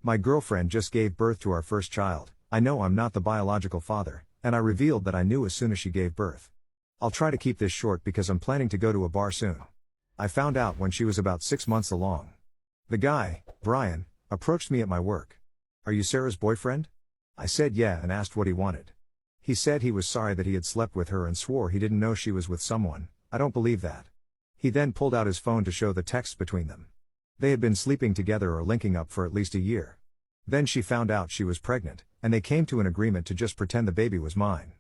My girlfriend just gave birth to our first child. I know I'm not the biological father, and I revealed that I knew as soon as she gave birth. I'll try to keep this short because I'm planning to go to a bar soon. I found out when she was about 6 months along. The guy, Brian, approached me at my work. "Are you Sarah's boyfriend?" I said yeah and asked what he wanted. He said he was sorry that he had slept with her and swore he didn't know she was with someone. I don't believe that. He then pulled out his phone to show the texts between them. They had been sleeping together or linking up for at least a year. Then she found out she was pregnant, and they came to an agreement to just pretend the baby was mine.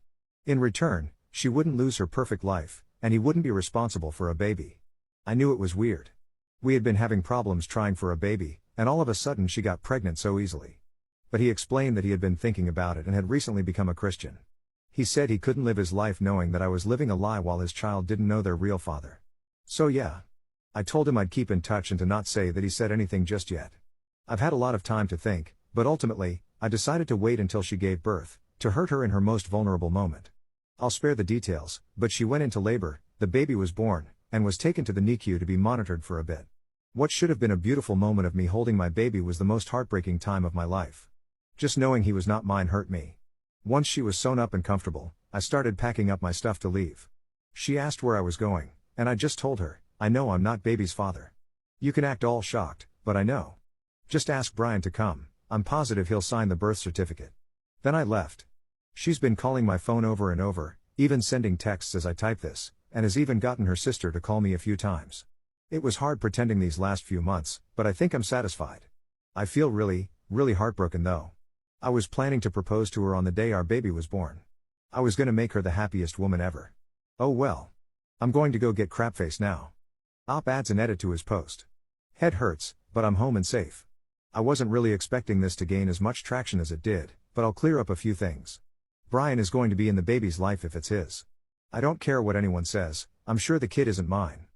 In return, she wouldn't lose her perfect life, and he wouldn't be responsible for a baby. I knew it was weird. We had been having problems trying for a baby, and all of a sudden she got pregnant so easily. But he explained that he had been thinking about it and had recently become a Christian. He said he couldn't live his life knowing that I was living a lie while his child didn't know their real father. So yeah. I told him I'd keep in touch and to not say that he said anything just yet. I've had a lot of time to think, but ultimately, I decided to wait until she gave birth, to hurt her in her most vulnerable moment. I'll spare the details, but she went into labor, the baby was born, and was taken to the NICU to be monitored for a bit. What should have been a beautiful moment of me holding my baby was the most heartbreaking time of my life. Just knowing he was not mine hurt me. Once she was sewn up and comfortable, I started packing up my stuff to leave. She asked where I was going, and I just told her, "I know I'm not baby's father." "You can act all shocked, but I know. Just ask Brian to come, I'm positive he'll sign the birth certificate." Then I left. She's been calling my phone over and over, even sending texts as I type this, and has even gotten her sister to call me a few times. It was hard pretending these last few months, but I think I'm satisfied. I feel really heartbroken though. I was planning to propose to her on the day our baby was born. I was gonna make her the happiest woman ever. Oh well. I'm going to go get crapface now. Op adds an edit to his post. Head hurts, but I'm home and safe. I wasn't really expecting this to gain as much traction as it did, but I'll clear up a few things. Brian is going to be in the baby's life if it's his. I don't care what anyone says, I'm sure the kid isn't mine.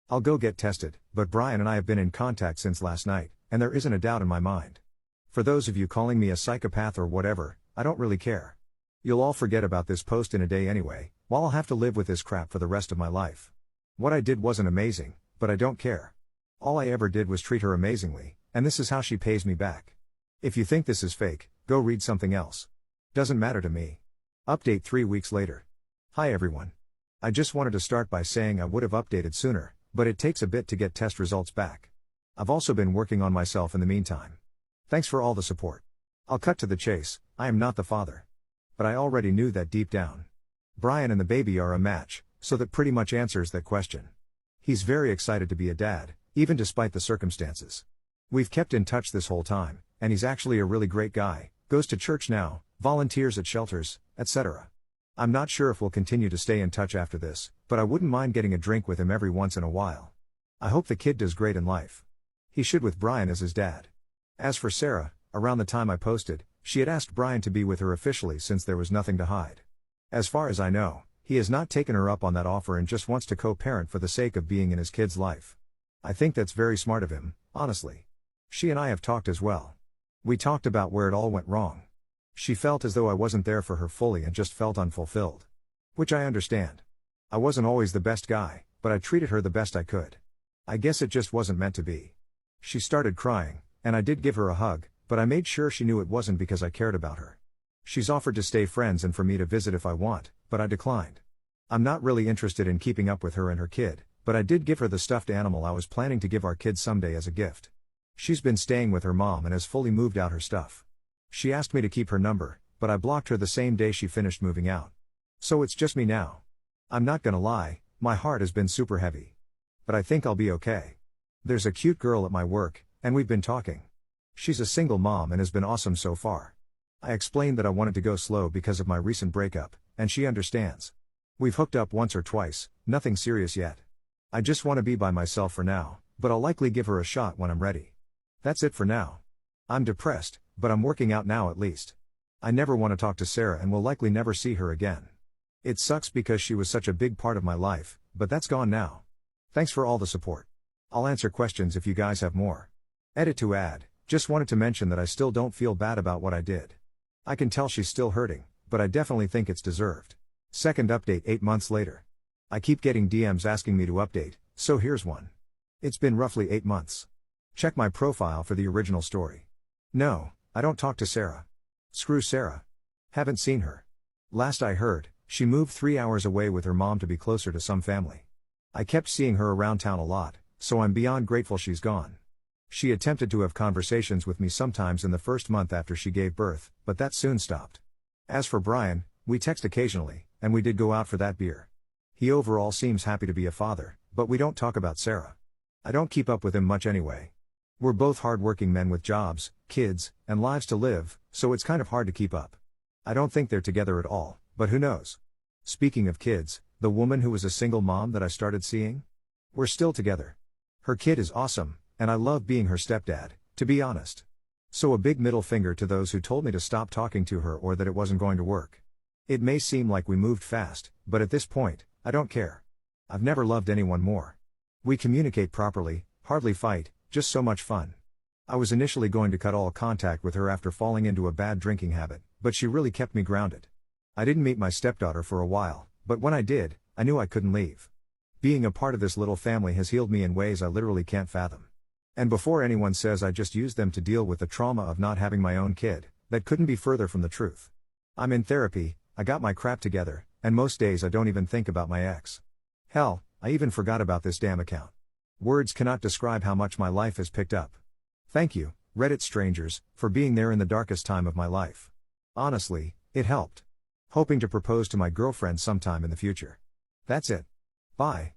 I'll go get tested, but Brian and I have been in contact since last night, and there isn't a doubt in my mind. For those of you calling me a psychopath or whatever, I don't really care. You'll all forget about this post in a day anyway, while I'll have to live with this crap for the rest of my life. What I did wasn't amazing, but I don't care. All I ever did was treat her amazingly, and this is how she pays me back. If you think this is fake, go read something else. Doesn't matter to me. Update 3 weeks later. Hi everyone. I just wanted to start by saying I would have updated sooner, but it takes a bit to get test results back. I've also been working on myself in the meantime. Thanks for all the support. I'll cut to the chase, I am not the father. But I already knew that deep down. Brian and the baby are a match, so that pretty much answers that question. He's very excited to be a dad, even despite the circumstances. We've kept in touch this whole time, and he's actually a really great guy, goes to church now, volunteers at shelters, etc. I'm not sure if we'll continue to stay in touch after this, but I wouldn't mind getting a drink with him every once in a while. I hope the kid does great in life. He should with Brian as his dad. As for Sarah, around the time I posted, she had asked Brian to be with her officially since there was nothing to hide. As far as I know, he has not taken her up on that offer and just wants to co-parent for the sake of being in his kid's life. I think that's very smart of him, honestly. She and I have talked as well. We talked about where it all went wrong. She felt as though I wasn't there for her fully and just felt unfulfilled. Which I understand. I wasn't always the best guy, but I treated her the best I could. I guess it just wasn't meant to be. She started crying, and I did give her a hug, but I made sure she knew it wasn't because I cared about her. She's offered to stay friends and for me to visit if I want, but I declined. I'm not really interested in keeping up with her and her kid, but I did give her the stuffed animal I was planning to give our kid someday as a gift. She's been staying with her mom and has fully moved out her stuff. She asked me to keep her number, but I blocked her the same day she finished moving out. So it's just me now. I'm not gonna lie, my heart has been super heavy. But I think I'll be okay. There's a cute girl at my work, and we've been talking. She's a single mom and has been awesome so far. I explained that I wanted to go slow because of my recent breakup, and she understands. We've hooked up once or twice, nothing serious yet. I just want to be by myself for now, but I'll likely give her a shot when I'm ready. That's it for now. I'm depressed, but I'm working out now at least. I never want to talk to Sarah and will likely never see her again. It sucks because she was such a big part of my life, but that's gone now. Thanks for all the support. I'll answer questions if you guys have more. Edit to add, just wanted to mention that I still don't feel bad about what I did. I can tell she's still hurting, but I definitely think it's deserved. Second update 8 months later. I keep getting DMs asking me to update, so here's one. It's been roughly 8 months. Check my profile for the original story. No, I don't talk to Sarah. Screw Sarah. Haven't seen her. Last I heard, she moved 3 hours away with her mom to be closer to some family. I kept seeing her around town a lot, so I'm beyond grateful she's gone. She attempted to have conversations with me sometimes in the first month after she gave birth, but that soon stopped. As for Brian, we text occasionally, and we did go out for that beer. He overall seems happy to be a father, but we don't talk about Sarah. I don't keep up with him much anyway. We're both hard-working men with jobs, kids, and lives to live, so it's kind of hard to keep up. I don't think they're together at all, but who knows? Speaking of kids, the woman who was a single mom that I started seeing? We're still together. Her kid is awesome, and I love being her stepdad, to be honest. So a big middle finger to those who told me to stop talking to her or that it wasn't going to work. It may seem like we moved fast, but at this point, I don't care. I've never loved anyone more. We communicate properly, hardly fight, just so much fun. I was initially going to cut all contact with her after falling into a bad drinking habit, but she really kept me grounded. I didn't meet my stepdaughter for a while, but when I did, I knew I couldn't leave. Being a part of this little family has healed me in ways I literally can't fathom. And before anyone says I just used them to deal with the trauma of not having my own kid, that couldn't be further from the truth. I'm in therapy, I got my crap together, and most days I don't even think about my ex. Hell, I even forgot about this damn account. Words cannot describe how much my life has picked up. Thank you, Reddit strangers, for being there in the darkest time of my life. Honestly, it helped. Hoping to propose to my girlfriend sometime in the future. That's it. Bye.